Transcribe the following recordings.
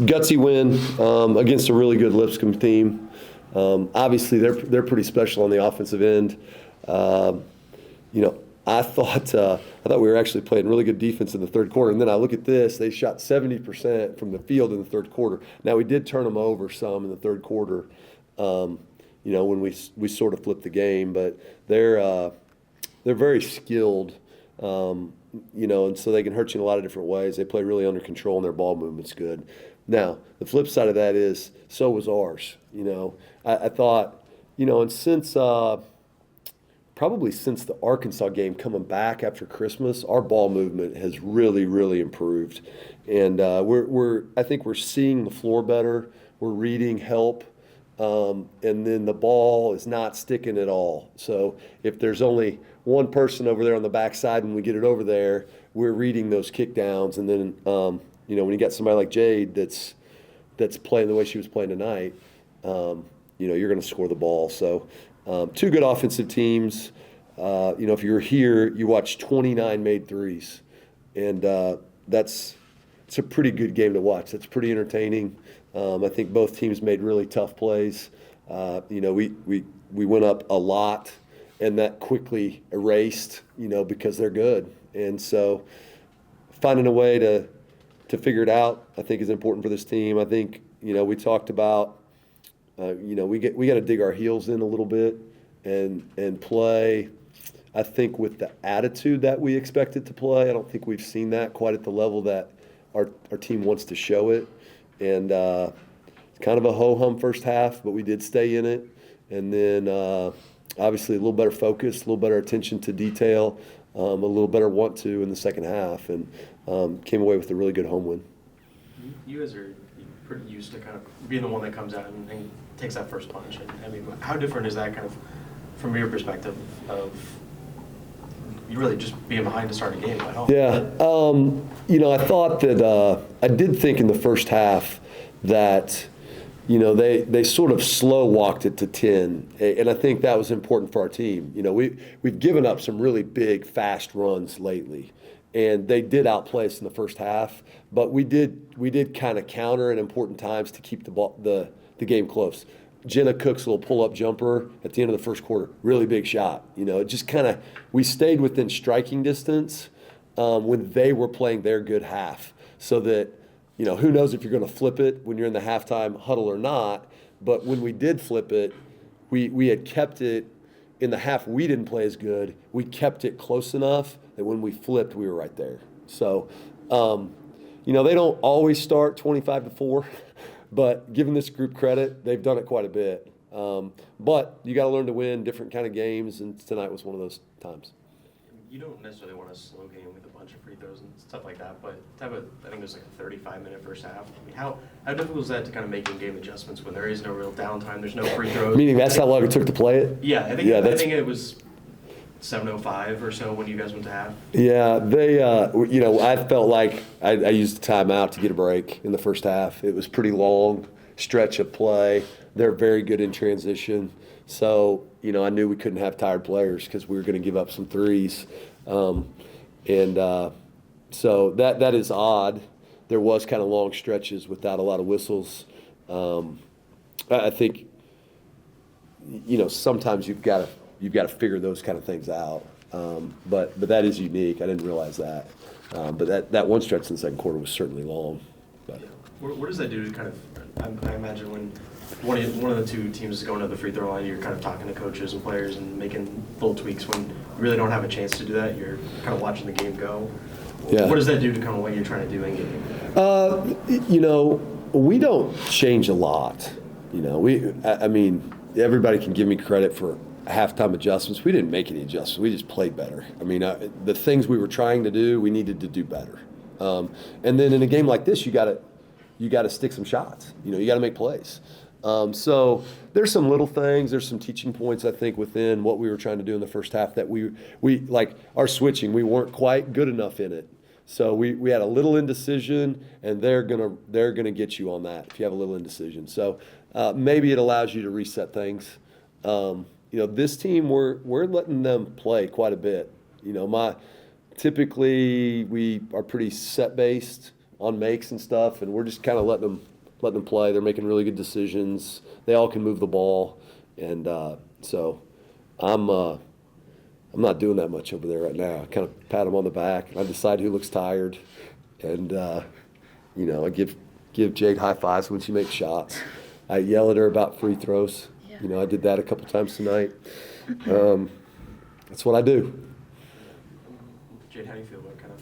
gutsy win against a really good Lipscomb team. Obviously, they're pretty special on the offensive end. I thought we were actually playing really good defense in the third quarter, and then I look at this: they shot 70% from the field in the third quarter. Now we did turn them over some in the third quarter, when we sort of flipped the game, but they're very skilled, and so they can hurt you in a lot of different ways. They play really under control, and their ball movement's good. Now the flip side of that is so was ours. I thought, and since probably since the Arkansas game coming back after Christmas, our ball movement has really, really improved. And I think we're seeing the floor better. We're reading help. And then the ball is not sticking at all. So if there's only one person over there on the backside when we get it over there, we're reading those kick downs. And then, when you got somebody like Jade that's playing the way she was playing tonight, you're going to score the ball. So two good offensive teams. If you're here, you watch 29 made threes, and it's a pretty good game to watch. That's pretty entertaining. I think both teams made really tough plays. We went up a lot, and that quickly erased, because they're good. And so finding a way to figure it out, I think, is important for this team. I think, we talked about, we got to dig our heels in a little bit and play, I think, with the attitude that we expected to play. I don't think we've seen that quite at the level that our team wants to show it. And it's kind of a ho-hum first half, but we did stay in it. And then obviously a little better focus, a little better attention to detail, a little better want to in the second half, and came away with a really good home win. You guys are pretty used to kind of being the one that comes out and takes that first punch. And I mean, how different is that kind of from your perspective of you really just being behind to start a game at home? Yeah. I thought that I did think in the first half that, they sort of slow walked it to 10, and I think that was important for our team. We've given up some really big, fast runs lately, and they did outplay us in the first half, but we did kind of counter at important times to keep the game close. Jenna Cook's little pull-up jumper at the end of the first quarter, really big shot. It just kind of, we stayed within striking distance when they were playing their good half, so that, who knows if you're going to flip it when you're in the halftime huddle or not. But when we did flip it, we had kept it in the half we didn't play as good. We kept it close enough that when we flipped, we were right there. So, they don't always start 25-4. But giving this group credit, they've done it quite a bit. But you got to learn to win different kind of games, and tonight was one of those times. You don't necessarily want a slow game with a bunch of free throws and stuff like that, but I think it was like a 35-minute first half. I mean, how difficult is that to kind of make in-game adjustments when there is no real downtime, there's no free throws? Meaning that's how long it took to play it? Yeah, I think it was 7:05 or so when you guys went to half. Yeah, they, I felt like I used the timeout to get a break in the first half. It was pretty long stretch of play. They're very good in transition. So, I knew we couldn't have tired players because we were going to give up some threes. So that is odd. There was kind of long stretches without a lot of whistles. I think, sometimes you've got to figure those kind of things out. But that is unique. I didn't realize that. But that one stretch in the second quarter was certainly long. But. What does that do to kind of, I imagine when one of the two teams is going to the free throw line, you're kind of talking to coaches and players and making little tweaks. When you really don't have a chance to do that, you're kind of watching the game go. Yeah. What does that do to kind of what you're trying to do in game? We don't change a lot. Everybody can give me credit for halftime adjustments. We didn't make any adjustments. We just played better. The things we were trying to do, we needed to do better. And then in a game like this, you got to stick some shots. You got to make plays. So there's some little things. There's some teaching points, I think, within what we were trying to do in the first half that we like our switching. We weren't quite good enough in it. So we had a little indecision, and they're gonna get you on that if you have a little indecision. So maybe it allows you to reset things. This team, we're letting them play quite a bit. Typically we are pretty set based. on makes and stuff, and we're just kind of letting them play. They're making really good decisions. They all can move the ball, and so I'm not doing that much over there right now. I kind of pat them on the back, and I decide who looks tired, and I give Jade high fives when she makes shots. I yell at her about free throws. Yeah. I did that a couple times tonight. That's what I do. Jade, how do you feel about kind of?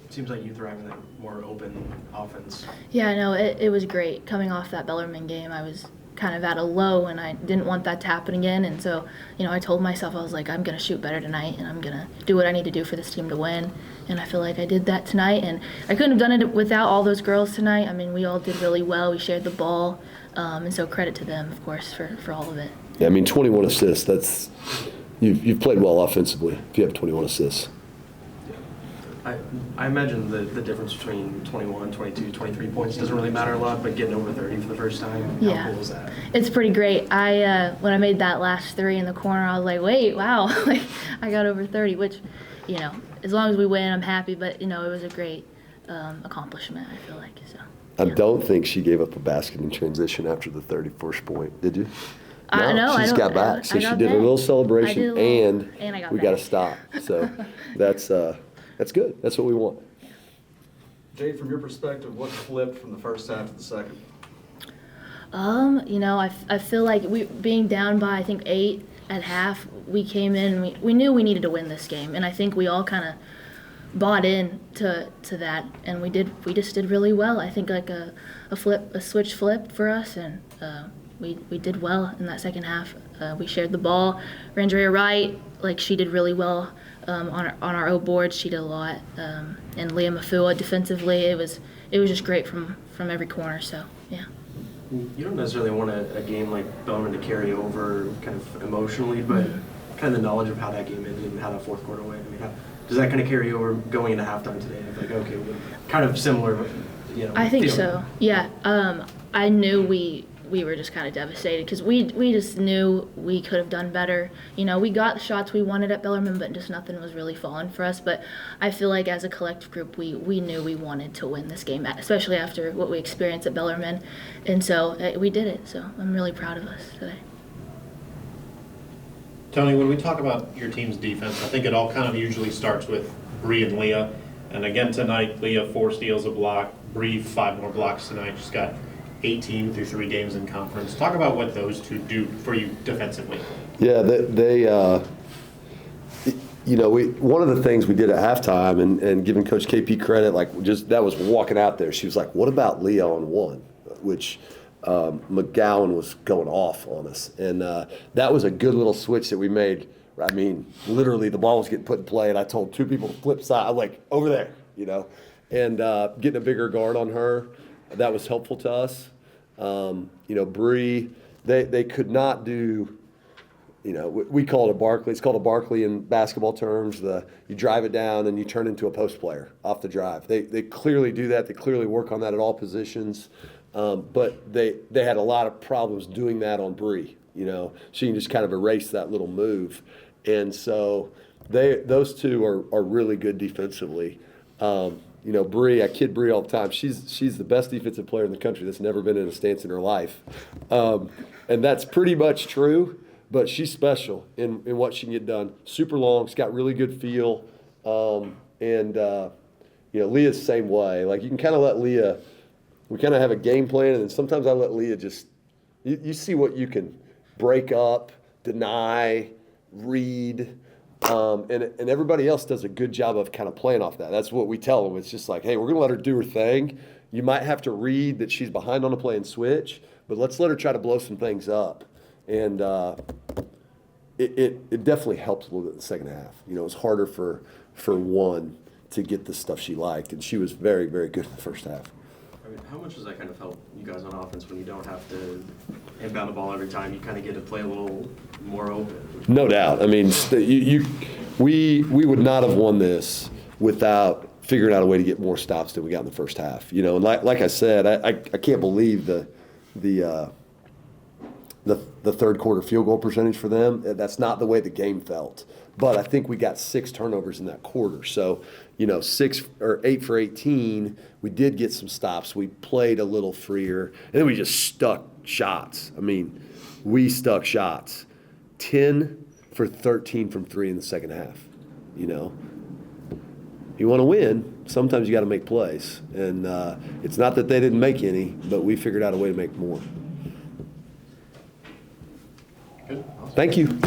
It seems like you thrive in that more open offense. Yeah, I know. It was great. Coming off that Bellarmine game, I was kind of at a low, and I didn't want that to happen again. And so, I told myself, I was like, I'm going to shoot better tonight, and I'm going to do what I need to do for this team to win. And I feel like I did that tonight. And I couldn't have done it without all those girls tonight. I mean, we all did really well. We shared the ball. And so credit to them, of course, for all of it. Yeah, 21 assists. That's you've played well offensively if you have 21 assists. I imagine the difference between 21, 22, 23 points doesn't really matter a lot, but getting over 30 for the first time, how cool is that? It's pretty great. When I made that last three in the corner, I was like, wait, wow, like I got over 30, which, as long as we win, I'm happy, but, it was a great accomplishment, I feel like. So. I don't think she gave up a basket in transition after the 31st point, did you? No, she's got back. So she did a little celebration, and we got to stop. So that's good. That's what we want. Jade, from your perspective, what flipped from the first half to the second? I feel like being down by, I think, 8 at half, we came in and we knew we needed to win this game. And I think we all kind of bought in to that, and we just did really well. I think like a switch flipped for us, and we did well in that second half. We shared the ball. Randrea Wright, like she did really well on our O board. She did a lot, and Leah Mafua defensively, it was just great from every corner. So yeah. You don't necessarily want a game like Bellarmine to carry over kind of emotionally, but kind of the knowledge of how that game ended and how that fourth quarter went. I mean, does that kind of carry over going into halftime today? Like, okay, we're kind of similar, I think feeling. so. Yeah. I knew we were just kind of devastated because we just knew we could have done better. We got the shots we wanted at Bellarmine, but just nothing was really falling for us. But I feel like as a collective group, we knew we wanted to win this game, especially after what we experienced at Bellarmine. And so we did it. So I'm really proud of us today. Tony, when we talk about your team's defense, I think it all kind of usually starts with Bree and Leah. And again tonight, Leah 4 steals, a block. Bree 5 more blocks tonight. She's got 18 through 3 games in conference. Talk about what those two do for you defensively. Yeah, they one of the things we did at halftime, and giving Coach KP credit, that was walking out there. She was like, "What about Leah on 1?" Which McGowan was going off on us, and that was a good little switch that we made. I mean, literally, the ball was getting put in play, and I told 2 people to flip side. I'm like, over there, and getting a bigger guard on her. That was helpful to us. Bree, they could not do, we call it a Barkley. It's called a Barkley in basketball terms. You drive it down and you turn into a post player off the drive. They clearly do that. They clearly work on that at all positions. But they had a lot of problems doing that on Bree. She can just kind of erase that little move. And so those two are really good defensively. Bree, I kid Bree all the time. She's the best defensive player in the country that's never been in a stance in her life. And that's pretty much true, but she's special in what she can get done. Super long, she's got really good feel. Leah's the same way. Like, you can kind of let Leah, we kind of have a game plan, and then sometimes I let Leah just, you see what you can break up, deny, read. And everybody else does a good job of kind of playing off that. That's what we tell them. It's just like, hey, we're going to let her do her thing. You might have to read that she's behind on a play and switch, but let's let her try to blow some things up. And it definitely helped a little bit in the second half. It was harder for one to get the stuff she liked, and she was very, very good in the first half. I mean, how much does that kind of help you guys on offense when you don't have to inbound the ball every time? You kind of get to play a little more open. No doubt. I mean, we would not have won this without figuring out a way to get more stops than we got in the first half. And like I said, I can't believe the third quarter field goal percentage for them. That's not the way the game felt. but I think we got 6 turnovers in that quarter. So, 6 or 8 for 18, we did get some stops. We played a little freer, and then we just stuck shots. I mean, we stuck shots. 10 for 13 from 3 in the second half, You want to win, sometimes you got to make plays. And it's not that they didn't make any, but we figured out a way to make more. Good. Thank you.